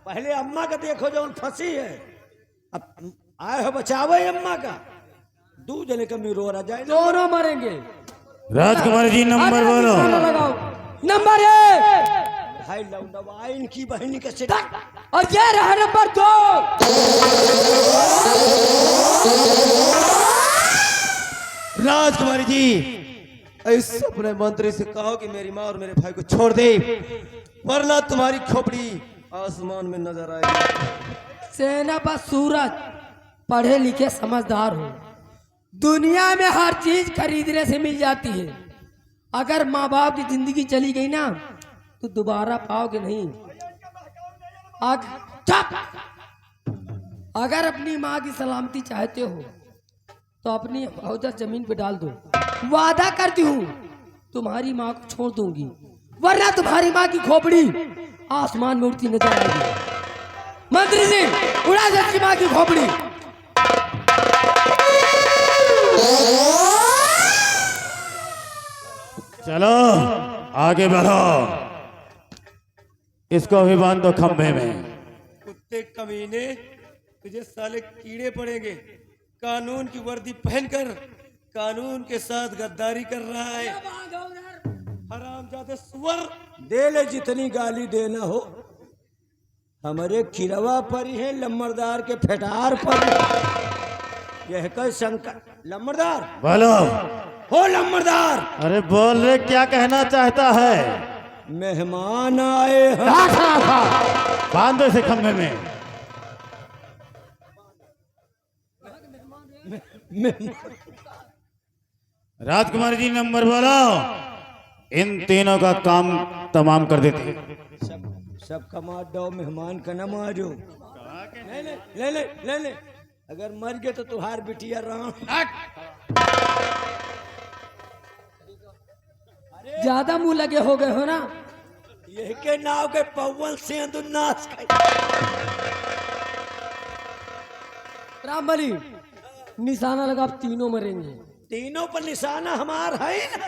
पहले अम्मा का देखो जो फंसी है। अब आए हो बचावे अम्मा का, 2 जने का रो रहा जाए। दोनों मरेंगे। राजकुमारी जी, नंबर अरे बोलो। निशाना लगाओ। नंबर 1 भाई लौंडवा इनकी बहनी का सिर। और ये रहा नंबर 2। राजकुमारी जी, इस अपने मंत्री से कहो कि मेरी माँ और मेरे भाई को छोड़ दे, वरना तुम्हारी खोपड़ी आसमान में नजर आएगी। सेना पर सूरज, पढ़े लिखे समझदार हो। दुनिया में हर चीज खरीदने से मिल जाती है। अगर माँ बाप की जिंदगी चली गई ना तो दोबारा पाओगे नहीं। अगर अपनी माँ की सलामती चाहते हो तो अपनी हौजा जमीन पे डाल दो। वादा करती हूँ तुम्हारी माँ को छोड़ दूंगी, वरना तुम्हारी माँ की खोपड़ी आसमान में उड़ती नजर आएगी। मंत्री जी, उड़ा दे इसकी माँ की खोपड़ी। चलो आगे बढ़ो, इसको भी बांध दो खंभे में। कुत्ते कमीने, तुझे साले कीड़े पड़ेंगे। कानून की वर्दी पहनकर कानून के साथ गद्दारी कर रहा है। हरामजादे सुअर, दे ले जितनी गाली देना हो। हमारे खिरवा पर ही है, लम्बरदार के फेटार पर। यह कर शंकर लम्बरदार बोलो। हो लम्बरदार। अरे बोल रे, क्या कहना चाहता है? मेहमान आए हैं। बांध दो इसे खंभे में। राजकुमारी जी, नंबर बोलो, इन तीनों का काम तमाम कर देते हैं। सबका मार दो, मेहमान का न मारो। ले ले ले ले ले ले, अगर मर गए तो तुहार बिटिया राम। ज्यादा मुंह लगे हो गए हो ना। यह के नाव के पवन से नाश रामबली, निशाना लगा, अब तीनों मरेंगे। तीनों पर निशाना हमार है ही ना।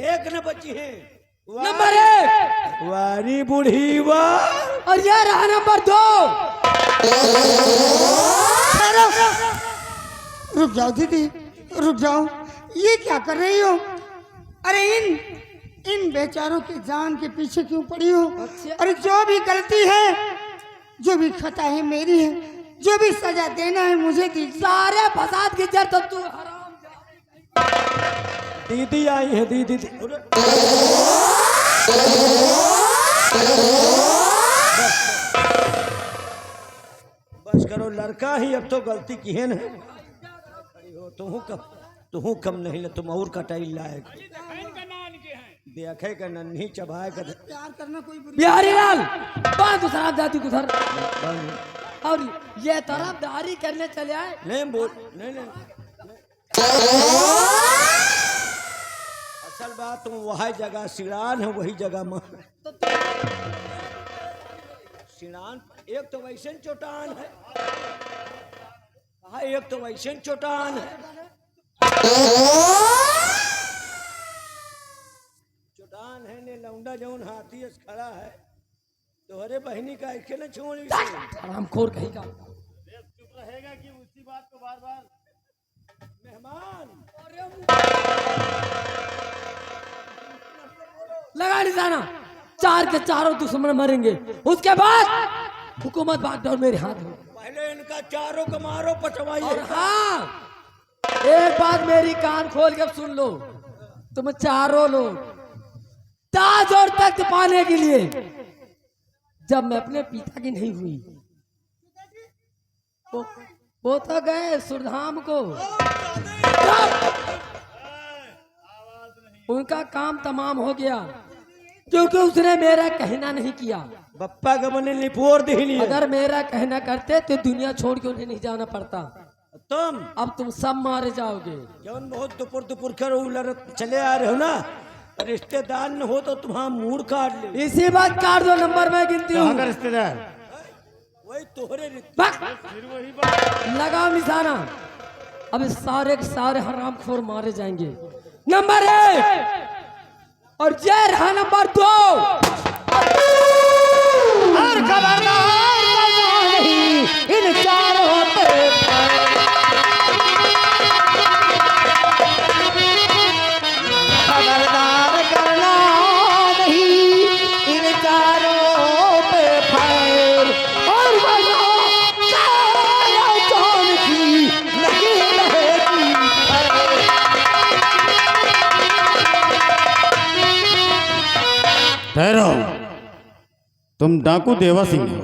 एक न बची है। नंबर 1 वारी बूढ़ी वाह। और ये रहा नंबर 2। रुक जाओ दीदी, रुक जाओ। ये क्या कर रही हो? अरे इन बेचारों की जान के पीछे क्यों पड़ी हो? अरे जो भी गलती है, जो भी खता है मेरी है, जो भी सजा देना है मुझे दीजिए। सारे फसाद की जड़ तो तू हराम। दीदी आई है, दीदी बस करो, लड़का ही अब तो गलती की है ना। तुहू कम नहीं ल तुम और कटाई लायक बहन का नाम के हैं देखे का नन्ही चबाए का प्यार करना कोई बुरी बिहारी लाल बात शराब जाती गुजर और ये तरफदारी करने चले आए। नहीं बोल नहीं असल बात तुम वही जगह सिड़ान है वही जगह सिड़ान एक तो वैसे चोटान है कहा एक तो वैसे चोटान है चोटान है ने लौंडा जौन हाथी से खड़ा है तोहरे बहनी का ऐसे न छोड़ हरामखोर कहीं का चुप रहेगा कि उसी बात को बार बार मेहमान लगा निशाना, चार के चारों दुश्मन मरेंगे, उसके बाद हुकूमत बागडोर मेरे हाथ में। पहले इनका चारों को मारो पटवाइए। और हाँ, एक बात मेरी कान खोल के सुन लो, तुम चारों लोग ताज और तख्त पाने के लिए जब मैं अपने पिता की नहीं हुई वो तो गए सुरधाम को, उनका काम तमाम हो गया क्योंकि उसने मेरा कहना नहीं किया। बप्पा का बने लिपोर दिखली अगर मेरा कहना करते तो दुनिया छोड़ के उन्हें नहीं जाना पड़ता। तुम अब तुम सब मारे जाओगे। जौन बहुत दुपुर कर चले आ रहे हो ना, रिश्तेदार न हो तो तुम्हारा मूड काट ले। इसी बात काट दो, नंबर मैं गिनती हूँ। कहाँ का रिश्तेदार? वही तोहरे लगाओ निशाना, अब इस सारे के सारे हरामखोर मारे जाएंगे। नंबर 1 और ये रहा नंबर 2। और खबरदार नहीं इन चारों पे खबरदार करना नहीं इन चारों पे फैर और वरना काला चांद की लगी रहेगी फैर। ठहरो, तुम डाकू देवा सिंह हो,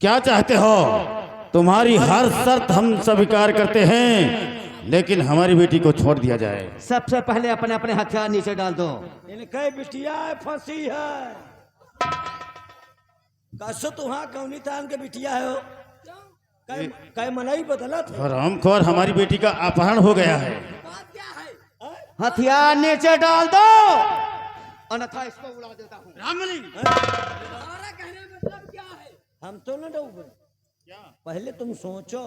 क्या चाहते हो? तुम्हारी हर शर्त हम स्वीकार करते हैं, लेकिन हमारी बेटी को छोड़ दिया जाए। सबसे पहले अपने अपने हथियार नीचे डाल दो। इनके बिटिया फंसी है। कसो तुम्हारा कौनी तान के बिटिया है हो? कै मनाई बदला था। हरामखोर, हमारी बेटी का अपहरण हो गया है। हथियार नीचे डाल दो, अन्यथा इसको उड़ा देता हूँ। हम तो न डूबे। पहले तुम सोचो,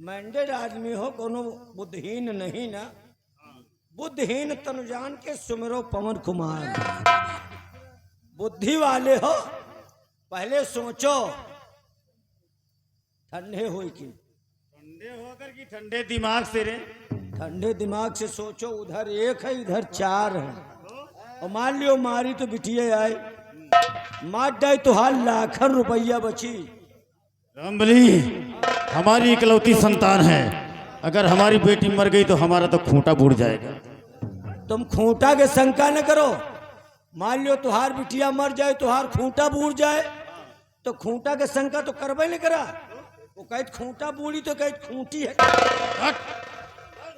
मैंडेड आदमी हो, कोनो बुद्धहीन नहीं ना। बुद्धहीन तन जान के सुमिरो पवन कुमार। बुद्धि वाले हो, पहले सोचो ठंडे हो कि ठंडे होकर कि ठंडे दिमाग से रे। ठंडे दिमाग से सोचो, उधर 1 है इधर 4 है, और मान लियो मारी तो बिटिया आए, मार जाए तो हाल लाखन रुपया बची। रामबली हमारी इकलौती संतान है, अगर हमारी बेटी मर गई तो हमारा तो खूंटा बूढ़ जाएगा। तुम खूंटा के शंका न करो, मान लियो तुहार बिटिया मर जाए, तुहार खूंटा बूढ़ जाए, तो खूंटा के शंका तो करबे नहीं करा। वो कहत खूंटा बूढ़ी तो कहत खूंटी है।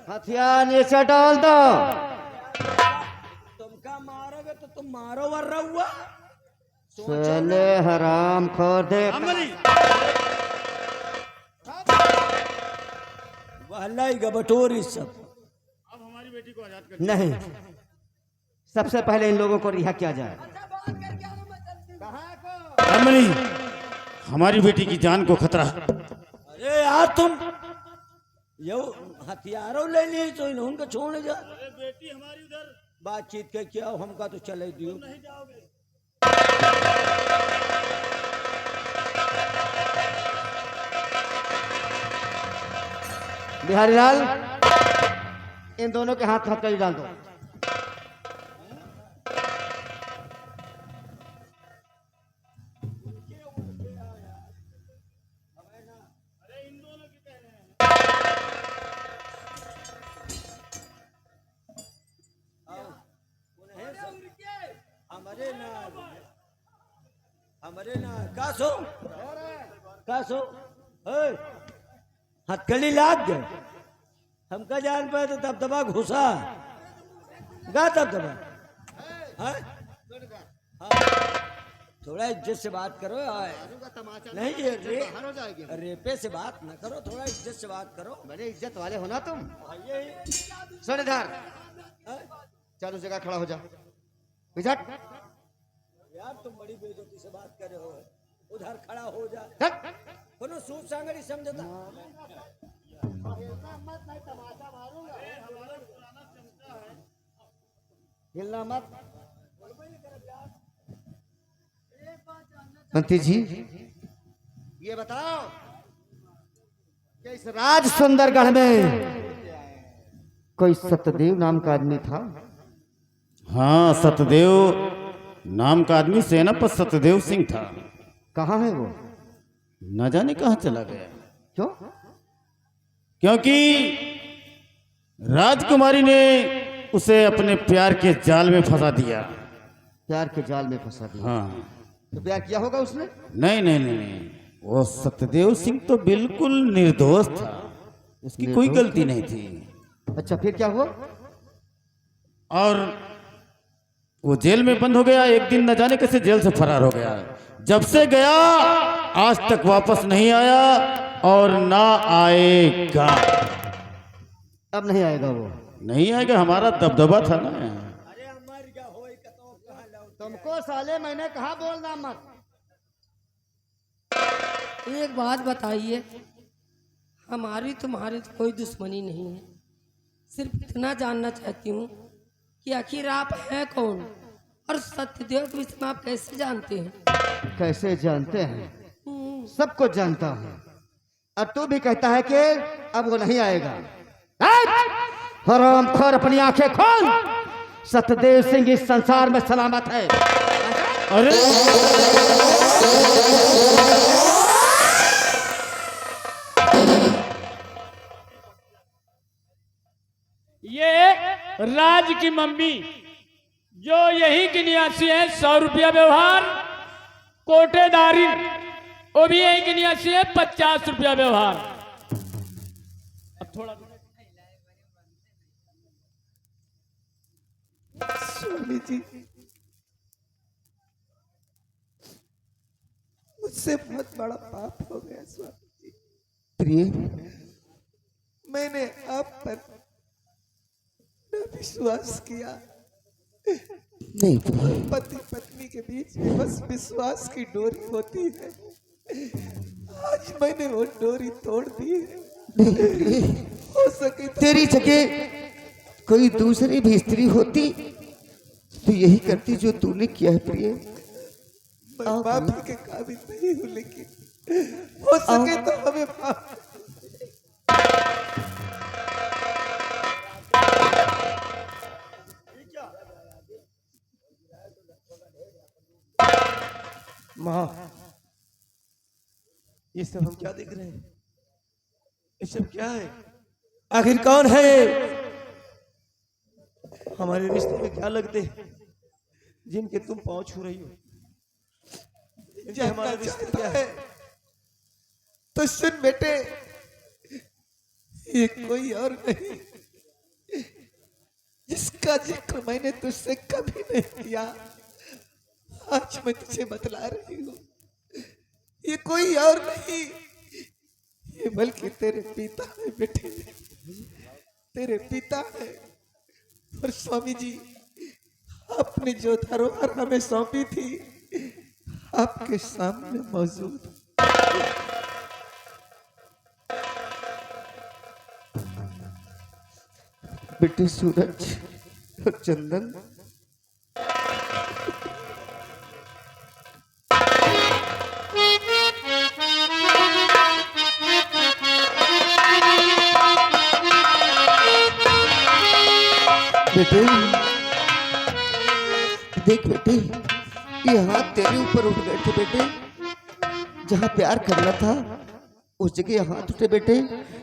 हथियार नीचे डाल दो। तुमका मारोगे तो तुम मारो वर रहुआ। चले हराम खोर दे। वहलाई गबटोरी सब। अब हमारी बेटी को आजाद कर। नहीं, सबसे पहले इन लोगों को रिहा किया जाए। रामबली हमारी बेटी की जान को खतरा है। अरे यार तुम यो हथियारों ले लिए तो इनको छोड़ जा। बेटी हमारी उधर बातचीत के क्या हो, हमका तो चले दियो। नहीं जाओगे। बिहारी लाल, इन दोनों के हाथ हथकड़ी डाल दो। हमारे ना कासो कासो, हथकड़ी लाग गए, हमका जान पाए तो दबदबा घुसा गा दबदबा। हाँ? थोड़ा इज्जत से बात करो यार। नहीं ये रेपे से बात ना करो, थोड़ा इज्जत से बात करो। बड़े इज्जत वाले हो ना तुम। ये सुन इधर, चल उस जगह खड़ा हो जा। बिजट यार तुम बड़ी बेइज्जती से बात कर रहे हो, उधर खड़ा हो जा। चल। कोनो सूट सांगड़ी समझता। हिलना मत। मंत्री जी ये बताओ कि इस राज सुंदरगढ़ में कोई सत्यदेव नाम का आदमी था? हाँ, सत्यदेव नाम का आदमी सेनापति सत्यदेव सिंह था। कहाँ है वो? न जाने कहाँ चला गया। क्यों? क्योंकि राजकुमारी ने उसे अपने प्यार के जाल में फंसा दिया। प्यार के जाल में फंसा दिया? हाँ। तो प्यार किया होगा उसने? नहीं नहीं नहीं नहीं, वो सत्यदेव सिंह तो बिल्कुल निर्दोष था, उसकी कोई निर्दोष गलती नहीं थी। अच्छा फिर क्या हुआ? और वो जेल में बंद हो गया। एक दिन न जाने कैसे जेल से फरार हो गया। जब से गया आज तक वापस नहीं आया और ना आएगा। अब नहीं आएगा वो? नहीं आएगा, हमारा दबदबा था ना। तुमको साले मैंने कहा बोलना मत। एक बात बताइए, हमारी तुम्हारी तो कोई दुश्मनी नहीं है, सिर्फ इतना जानना चाहती हूँ कि आखिर आप हैं कौन और सत्यदेव के विषय में आप कैसे जानते हैं? कैसे जानते हैं? सब कुछ जानता हूँ। अब तू भी कहता है कि अब वो नहीं आएगा। हरामखोर, अपनी आंखें खोल। सत्यदेव सिंह इस संसार में सलामत है। अरे ये राज की मम्मी जो यही की निवासी है, 100 रुपया व्यवहार। कोटेदारी वो भी यही की निवासी है, 50 रुपया व्यवहार। अब थोड़ा स्वामी जी, मुझसे बहुत बड़ा पाप हो गया स्वामी जी। प्रिय, मैंने आप पर न विश्वास किया। नहीं प्रिय, पति पत्नी के बीच में बस विश्वास की डोरी होती है। आज मैंने वो डोरी तोड़ दी है। नहीं प्रिय, हो सके तो तेरी जगह कोई दूसरी भी स्त्री होती तो यही करती जो तूने किया है प्रिय। मैं माफी के काबिल नहीं हूँ, लेकिन हो सके तो हमें माफ। माँ, ये सब हम क्या देख रहे हैं? ये सब क्या है? आखिर कौन है? हमारे रिश्ते में क्या लगते हैं जिनके तुम पांव छू रही हो? ये हमारा रिश्ता क्या है? तो सुन बेटे, ये कोई और नहीं जिसका जिक्र मैंने तुझसे कभी नहीं किया, आज मैं तुझे बतला रही हूँ। ये कोई और नहीं, ये बल्कि तेरे पिता है बेटे, तेरे पिता है। और स्वामी जी, आपने जो धरोहर हमें सौंपी थी आपके सामने मौजूद। बेटे सूरज और चंदन, बेटे देख बेटे, ये हाथ तेरे ऊपर उठ गए थे बेटे। जहाँ प्यार करना था उस जगह हाथ उठे बेटे,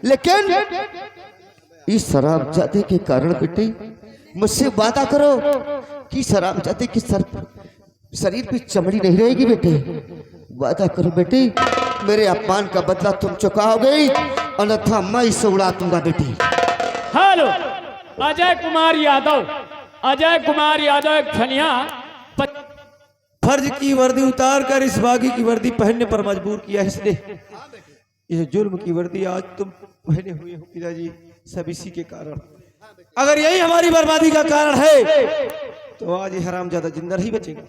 लेकिन इस शराबजादे के कारण बेटे मुझसे वादा करो कि शराबजादे के सर शरीर पे चमड़ी नहीं रहेगी बेटे। वादा करो बेटे मेरे अपमान का बदला तुम चुकाओगे, अन्यथा मैं इसे उड़ा दूंगा बेटी। हेलो, अजय कुमार यादव, अजय कुमार यादव एक छनिया फर्ज की वर्दी उतार कर इस बागी की वर्दी पहनने पर मजबूर किया इसने। यह जुल्म की वर्दी आज तुम पहने हुए हो पिताजी, सब इसी के कारण। अगर यही हमारी बर्बादी का कारण है तो आज ये हरामजादा जिंदा ही बचेगा।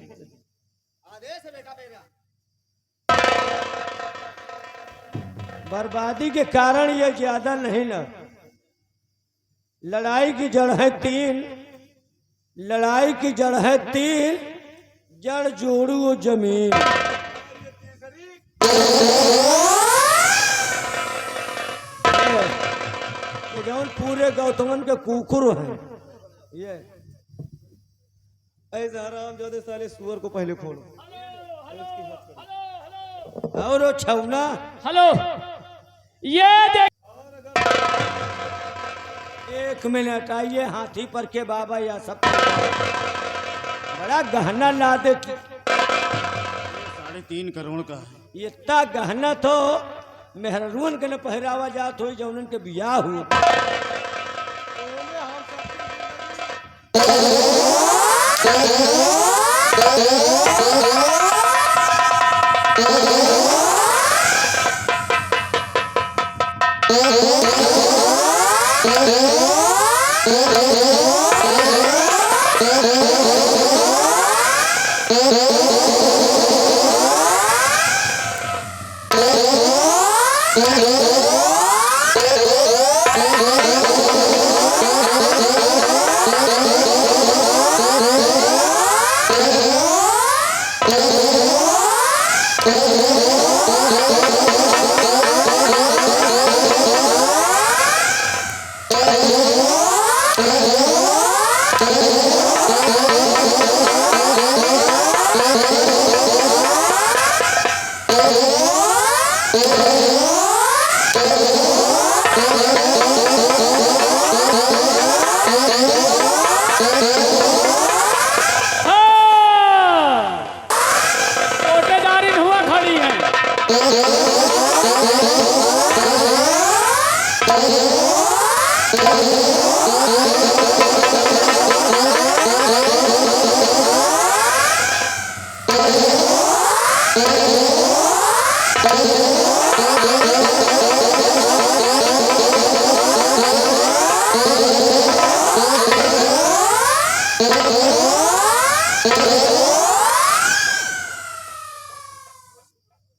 बर्बादी के कारण ये ज्यादा नहीं ना, लड़ाई की जड़ है तीन, लड़ाई की जड़ है तीन, जड़ जोड़ू वो जमीन। ये जौन पूरे गौतमन के कुकुर हैं ये। ऐसे हरामजादे साले सुअर को पहले खोलो। और वो छौना हेलो, ये देख, 1 मिनट आइए, हाथी पर के बाबा या सब बड़ा गहना ला दे। 3.5 करोड़ का है। इतना गहना तो मेहरुन के न पहरावा जात हो, जौनन के बियाह हुआ। छोटेदारी हुआ खड़ी है।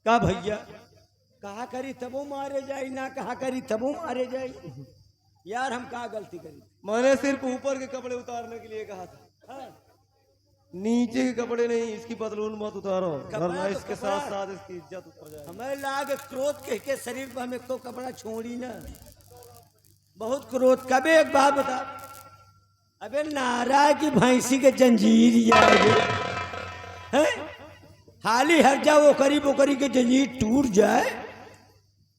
का भैया कहा करी तबो मारे जाई, ना कहा करी तबो मारे जाई। यार हम का गलती करी? मैंने सिर्फ ऊपर के कपड़े उतारने के लिए कहा था, नीचे के कपड़े नहीं। इसकी पतलून मत उतारो, वरना इसके साथ साथ इसकी इज्जत उतर जाए। हमें लाग क्रोध कह के शरीर पर हमें तो कपड़ा छोड़ी ना, बहुत क्रोध। कबे एक बात बता, अबे नारा की भैंसी के जंजीर यार है, हाली हट जा, वो करी के जंजीर टूट जाए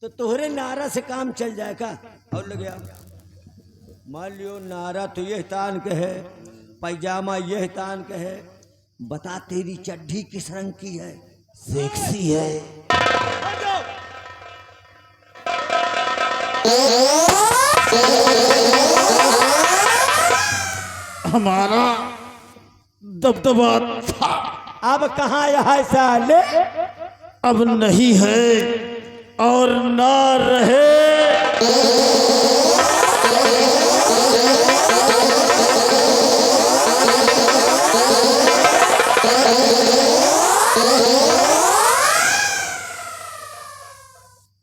तो तोहरे नारा से काम चल जाए का। और लगे मान लियो नारा तो यह तान के है, पैजामा यह तान के है, बता तेरी चड्ढी किस रंग की है? सेक्सी है। हमारा दबदबा था, अब कहाँ यहाँ साले? अब नहीं है और ना रहे।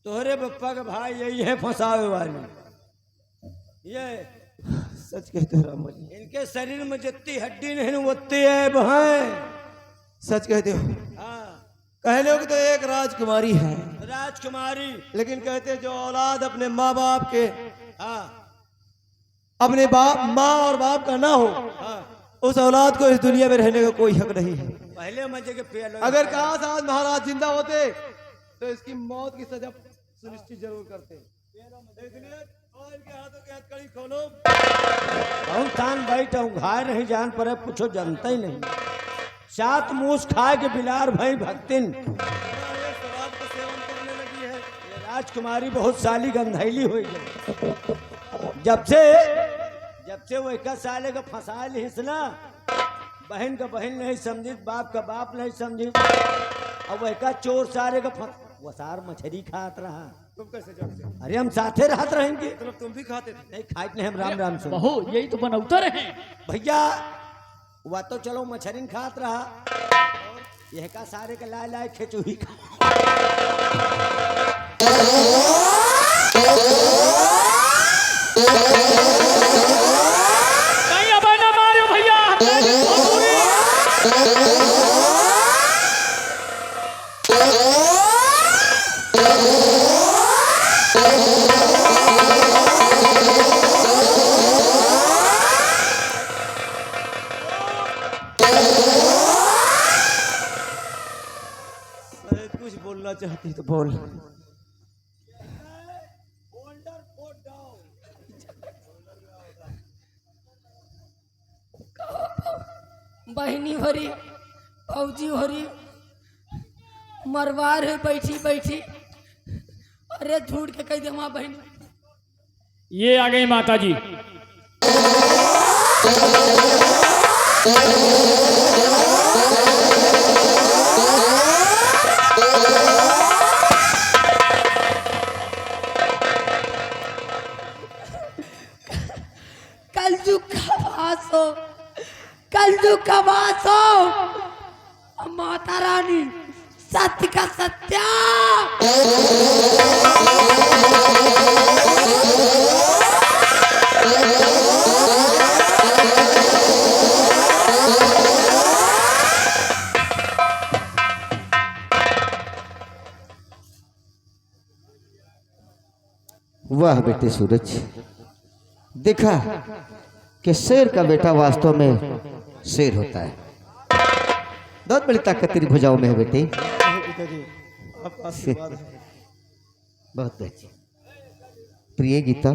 तोहरे बप्पा का भाई यही है फंसावे वाली। ये सच कहते हो राम जी, इनके शरीर में जितनी हड्डी नहीं उतनी ऐब है। सच कहते हो। हाँ, कह लोग तो एक राजकुमारी है, राजकुमारी। लेकिन कहते जो औलाद अपने माँ बाप के, हाँ अपने बाप माँ और बाप का ना हो, हाँ, उस औलाद को इस दुनिया में रहने का कोई हक नहीं है। पहले मजे के पेड़। अगर कहा आज महाराज जिंदा होते तो इसकी मौत की सजा सुनिश्चित जरूर करते। और इनके हाथों के हथकड़ी खोलो। हम तान बैठ घाय नहीं जान पर कुछ जानता ही नहीं। 7 मूस खाए के बिलार भाई भक्तिन। शराब का सेवन करने लगे राजकुमारी बहुत साली गंधैली हो गई। जब से वो एक साले का फंसा लिस ना, बहन का बहन नहीं समझी, बाप का बाप नहीं समझी, अब वह का चोर सारे का वसार मछली खात रहा। तुम कैसे जानते? अरे हम साथे रहत रहेंगे। मतलब तुम भी खाते थे? नहीं खाते नहीं, हम राम राम से बहू यही तो बनौता रहे। भैया वह तो चलो मछली खात रहा, यह का सारे का लाए लाए खेचुही खा। नहीं अब ना मारो भैया। अरे कुछ बोलना चाहती तो बोल। बहनी हो रही, फौजी हो रही, मरवार है बैठी बैठी। अरे झूठ के कह दे माँ बहन। ये आ गई माता जी। कलजुग का वास हो, कलजुग का वास हो। माता रानी सत्य का सत्या। वाह बेटे सूरज, देखा कि शेर का बेटा वास्तव में शेर होता है। बहुत बड़ी ताकत तेरी भुजाओं में है बेटे। पिताजी आपका आशीर्वाद है। बहुत अच्छी। प्रिय गीता,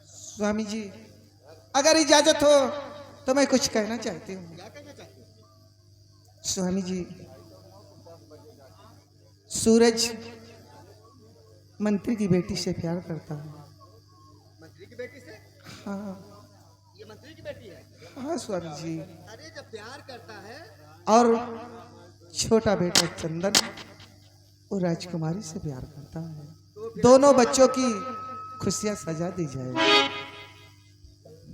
स्वामी जी अगर इजाजत हो तो मैं कुछ कहना चाहती हूँ। स्वामी जी, सूरज मंत्री की बेटी से प्यार करता है। मंत्री की बेटी से? हाँ। ये मंत्री की बेटी है? हाँ स्वामी जी। अरे जब प्यार करता है। और छोटा बेटा चंदन वो राजकुमारी से प्यार करता है। दोनों बच्चों की खुशियां सजा दी जाए।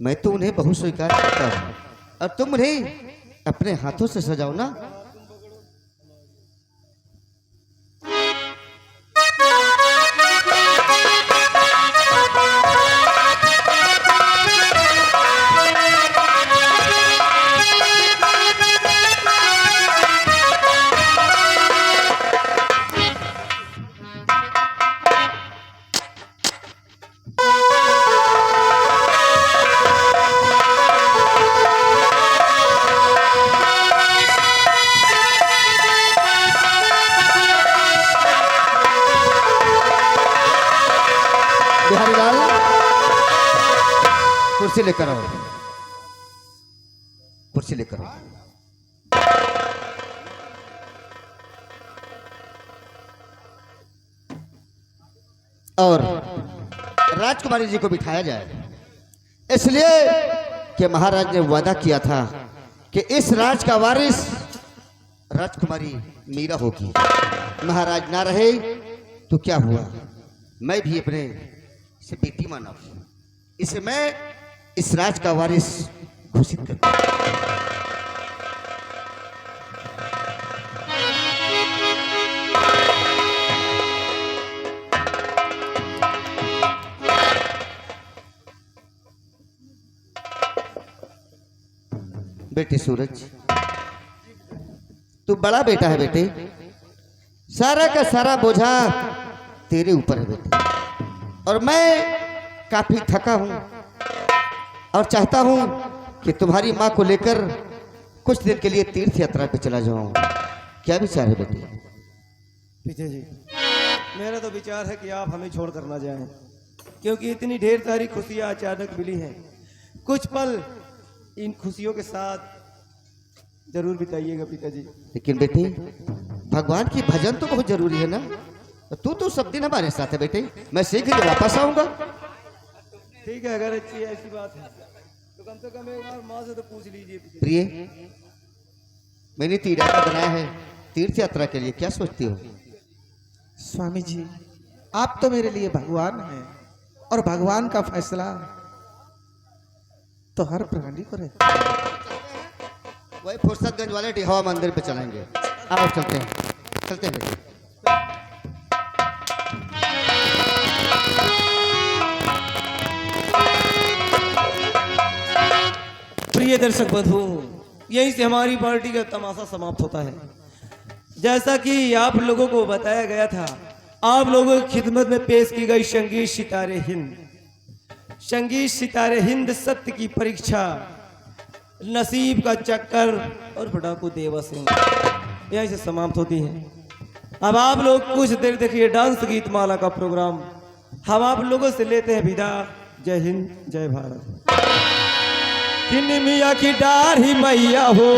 मैं तो उन्हें बहुत स्वीकार करता हूँ, और तुम उन्हें अपने हाथों से सजाओ ना। बिहारी लाल, कुर्सी लेकर आओ, कुर्सी लेकर आओ। और राजकुमारी जी को बिठाया जाए, इसलिए कि महाराज ने वादा किया था कि इस राज का वारिस राजकुमारी मीरा होगी। महाराज ना रहे तो क्या हुआ, मैं भी अपने इसे बेटी माना, इसे मैं इस राज का वारिस घोषित कर। बेटे सूरज, तू बड़ा बेटा है बेटे, सारा का सारा बोझा तेरे ऊपर है बेटे। और मैं काफी थका हूं और चाहता हूं कि तुम्हारी मां को लेकर कुछ दिन के लिए तीर्थ यात्रा पे चला जाऊं। क्या विचार है बेटे? पिताजी मेरा तो विचार है कि आप हमें छोड़ कर ना जाएं, क्योंकि इतनी ढेर सारी खुशियां अचानक मिली हैं। कुछ पल इन खुशियों के साथ जरूर बिताइएगा पिताजी। लेकिन बेटे, भगवान की भजन तो बहुत जरूरी है ना। तू सब दिन हमारे साथ है बेटे, मैं सीख के वापस आऊंगा। ठीक है, अगर अच्छी ऐसी बात है तो कम से कम एक बार माँ से तो पूछ लीजिए। प्रिय, मैंने तीर्थ यात्रा बनाया है, तीर्थ यात्रा के लिए क्या सोचती हो? स्वामी जी, आप तो मेरे लिए भगवान हैं और भगवान का फैसला तो हर प्राणी को रहता है। वही फुर्सतगंज वाले टिहावा मंदिर पे चलेंगे। आओ चलते हैं बेटे। प्रिय दर्शक बंधु, यहीं से हमारी पार्टी का तमाशा समाप्त होता है। जैसा कि आप लोगों को बताया गया था, आप लोगों की खिदमत में पेश की गई संगीत सितारे हिंद। संगीत सितारे हिंद सत्य की परीक्षा, नसीब का चक्कर और पटाखू देवा सिंह यहीं से समाप्त होती है। अब आप लोग कुछ देर देखिए डांस गीत माला का प्रोग्राम। हम आप लोगों से लेते हैं विदा। जय हिंद, जय भारत। किन मिया की डार ही मैया हो